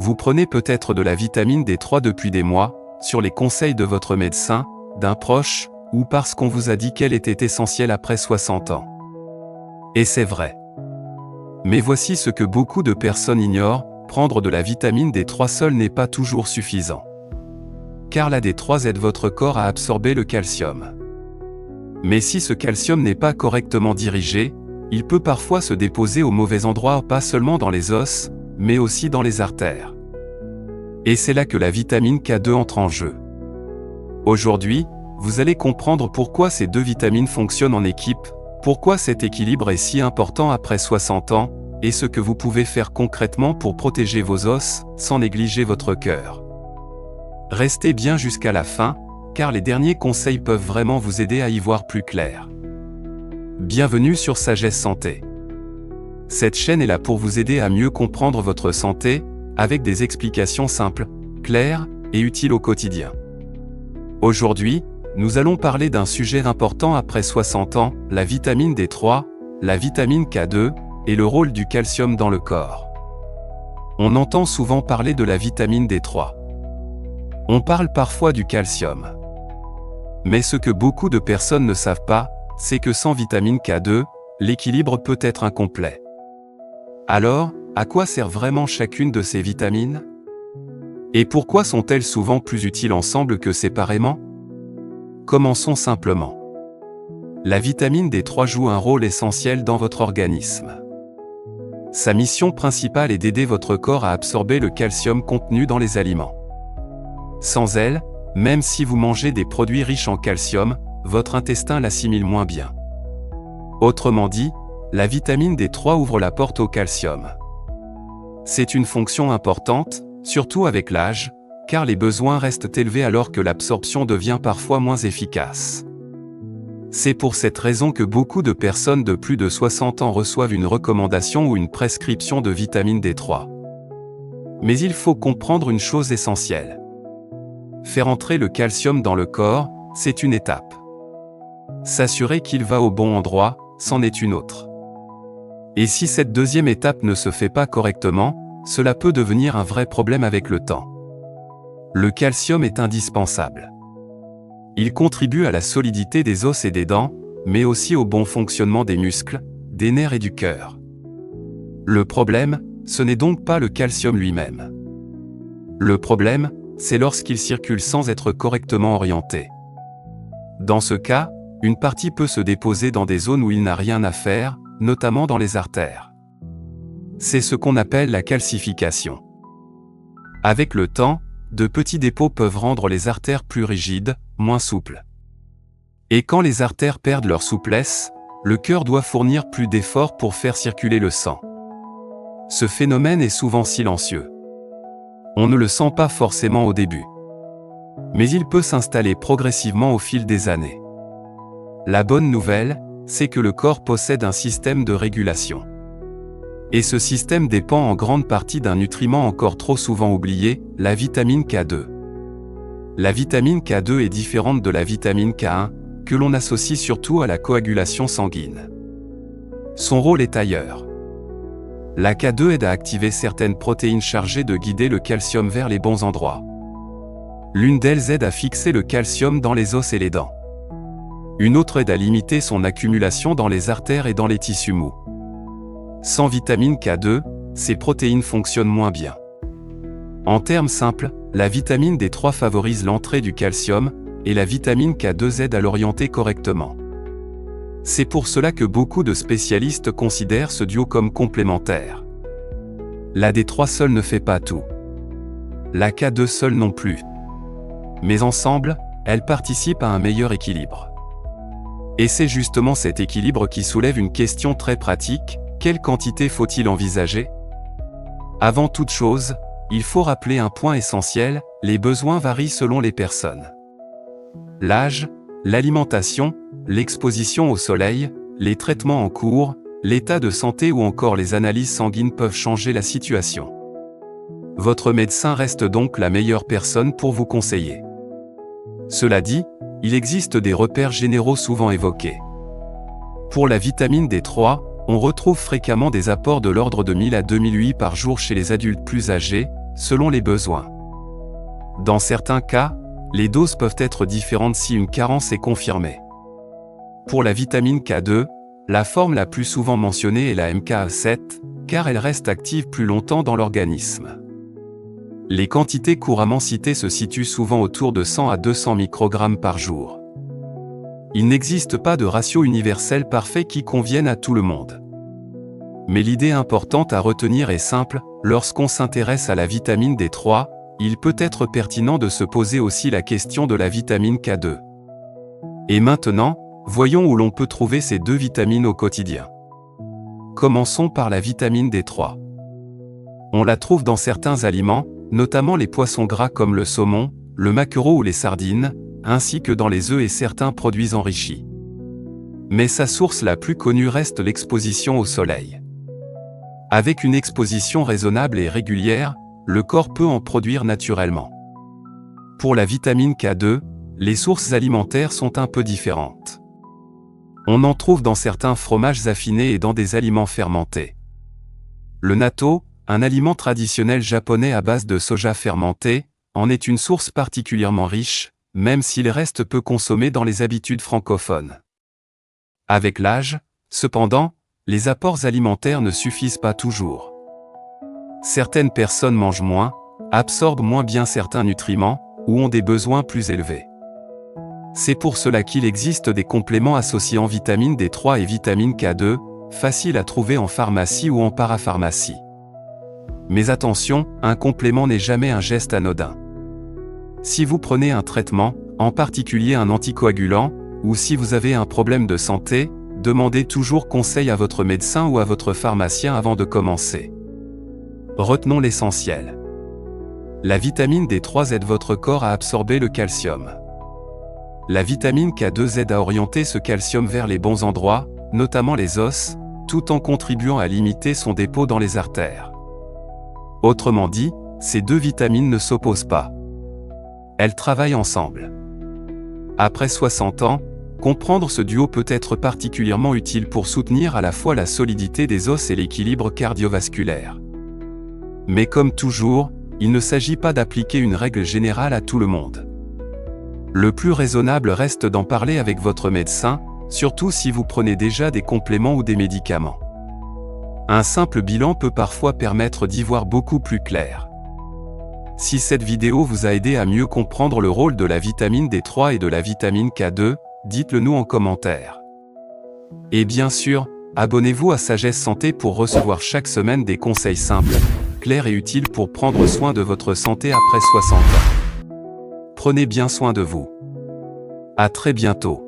Vous prenez peut-être de la vitamine D3 depuis des mois, sur les conseils de votre médecin, d'un proche, ou parce qu'on vous a dit qu'elle était essentielle après 60 ans. Et c'est vrai. Mais voici ce que beaucoup de personnes ignorent, prendre de la vitamine D3 seule n'est pas toujours suffisant. Car la D3 aide votre corps à absorber le calcium. Mais si ce calcium n'est pas correctement dirigé, il peut parfois se déposer au mauvais endroit, pas seulement dans les os, mais aussi dans les artères. Et c'est là que la vitamine K2 entre en jeu. Aujourd'hui, vous allez comprendre pourquoi ces deux vitamines fonctionnent en équipe, pourquoi cet équilibre est si important après 60 ans, et ce que vous pouvez faire concrètement pour protéger vos os, sans négliger votre cœur. Restez bien jusqu'à la fin, car les derniers conseils peuvent vraiment vous aider à y voir plus clair. Bienvenue sur Sagesse Santé. Cette chaîne est là pour vous aider à mieux comprendre votre santé, avec des explications simples, claires et utiles au quotidien. Aujourd'hui, nous allons parler d'un sujet important après 60 ans, la vitamine D3, la vitamine K2, et le rôle du calcium dans le corps. On entend souvent parler de la vitamine D3. On parle parfois du calcium. Mais ce que beaucoup de personnes ne savent pas, c'est que sans vitamine K2, l'équilibre peut être incomplet. Alors, à quoi sert vraiment chacune de ces vitamines? Et pourquoi sont-elles souvent plus utiles ensemble que séparément? Commençons simplement. La vitamine D3 joue un rôle essentiel dans votre organisme. Sa mission principale est d'aider votre corps à absorber le calcium contenu dans les aliments. Sans elle, même si vous mangez des produits riches en calcium, votre intestin l'assimile moins bien. Autrement dit, la vitamine D3 ouvre la porte au calcium. C'est une fonction importante, surtout avec l'âge, car les besoins restent élevés alors que l'absorption devient parfois moins efficace. C'est pour cette raison que beaucoup de personnes de plus de 60 ans reçoivent une recommandation ou une prescription de vitamine D3. Mais il faut comprendre une chose essentielle. Faire entrer le calcium dans le corps, c'est une étape. S'assurer qu'il va au bon endroit, c'en est une autre. Et si cette deuxième étape ne se fait pas correctement, cela peut devenir un vrai problème avec le temps. Le calcium est indispensable. Il contribue à la solidité des os et des dents, mais aussi au bon fonctionnement des muscles, des nerfs et du cœur. Le problème, ce n'est donc pas le calcium lui-même. Le problème, c'est lorsqu'il circule sans être correctement orienté. Dans ce cas, une partie peut se déposer dans des zones où il n'a rien à faire, notamment dans les artères. C'est ce qu'on appelle la calcification. Avec le temps, de petits dépôts peuvent rendre les artères plus rigides, moins souples. Et quand les artères perdent leur souplesse, le cœur doit fournir plus d'efforts pour faire circuler le sang. Ce phénomène est souvent silencieux. On ne le sent pas forcément au début. Mais il peut s'installer progressivement au fil des années. La bonne nouvelle, c'est que le corps possède un système de régulation. Et ce système dépend en grande partie d'un nutriment encore trop souvent oublié, la vitamine K2. La vitamine K2 est différente de la vitamine K1, que l'on associe surtout à la coagulation sanguine. Son rôle est ailleurs. La K2 aide à activer certaines protéines chargées de guider le calcium vers les bons endroits. L'une d'elles aide à fixer le calcium dans les os et les dents. Une autre aide à limiter son accumulation dans les artères et dans les tissus mous. Sans vitamine K2, ces protéines fonctionnent moins bien. En termes simples, la vitamine D3 favorise l'entrée du calcium, et la vitamine K2 aide à l'orienter correctement. C'est pour cela que beaucoup de spécialistes considèrent ce duo comme complémentaire. La D3 seule ne fait pas tout. La K2 seule non plus. Mais ensemble, elles participent à un meilleur équilibre. Et c'est justement cet équilibre qui soulève une question très pratique: quelle quantité faut-il envisager? Avant toute chose, il faut rappeler un point essentiel, les besoins varient selon les personnes. L'âge, l'alimentation, l'exposition au soleil, les traitements en cours, l'état de santé ou encore les analyses sanguines peuvent changer la situation. Votre médecin reste donc la meilleure personne pour vous conseiller. Cela dit, il existe des repères généraux souvent évoqués. Pour la vitamine D3, on retrouve fréquemment des apports de l'ordre de 1000 à 2000 UI par jour chez les adultes plus âgés, selon les besoins. Dans certains cas, les doses peuvent être différentes si une carence est confirmée. Pour la vitamine K2, la forme la plus souvent mentionnée est la MK7, car elle reste active plus longtemps dans l'organisme. Les quantités couramment citées se situent souvent autour de 100 à 200 microgrammes par jour. Il n'existe pas de ratio universel parfait qui convienne à tout le monde. Mais l'idée importante à retenir est simple, lorsqu'on s'intéresse à la vitamine D3, il peut être pertinent de se poser aussi la question de la vitamine K2. Et maintenant, voyons où l'on peut trouver ces deux vitamines au quotidien. Commençons par la vitamine D3. On la trouve dans certains aliments, notamment les poissons gras comme le saumon, le maquereau ou les sardines, ainsi que dans les œufs et certains produits enrichis. Mais sa source la plus connue reste l'exposition au soleil. Avec une exposition raisonnable et régulière, le corps peut en produire naturellement. Pour la vitamine K2, les sources alimentaires sont un peu différentes. On en trouve dans certains fromages affinés et dans des aliments fermentés. Le natto, un aliment traditionnel japonais à base de soja fermenté, en est une source particulièrement riche, même s'il reste peu consommé dans les habitudes francophones. Avec l'âge, cependant, les apports alimentaires ne suffisent pas toujours. Certaines personnes mangent moins, absorbent moins bien certains nutriments, ou ont des besoins plus élevés. C'est pour cela qu'il existe des compléments associant vitamine D3 et vitamine K2, faciles à trouver en pharmacie ou en parapharmacie. Mais attention, un complément n'est jamais un geste anodin. Si vous prenez un traitement, en particulier un anticoagulant, ou si vous avez un problème de santé, demandez toujours conseil à votre médecin ou à votre pharmacien avant de commencer. Retenons l'essentiel. La vitamine D3 aide votre corps à absorber le calcium. La vitamine K2 aide à orienter ce calcium vers les bons endroits, notamment les os, tout en contribuant à limiter son dépôt dans les artères. Autrement dit, ces deux vitamines ne s'opposent pas. Elles travaillent ensemble. Après 60 ans, comprendre ce duo peut être particulièrement utile pour soutenir à la fois la solidité des os et l'équilibre cardiovasculaire. Mais comme toujours, il ne s'agit pas d'appliquer une règle générale à tout le monde. Le plus raisonnable reste d'en parler avec votre médecin, surtout si vous prenez déjà des compléments ou des médicaments. Un simple bilan peut parfois permettre d'y voir beaucoup plus clair. Si cette vidéo vous a aidé à mieux comprendre le rôle de la vitamine D3 et de la vitamine K2, dites-le nous en commentaire. Et bien sûr, abonnez-vous à Sagesse Santé pour recevoir chaque semaine des conseils simples, clairs et utiles pour prendre soin de votre santé après 60 ans. Prenez bien soin de vous. À très bientôt.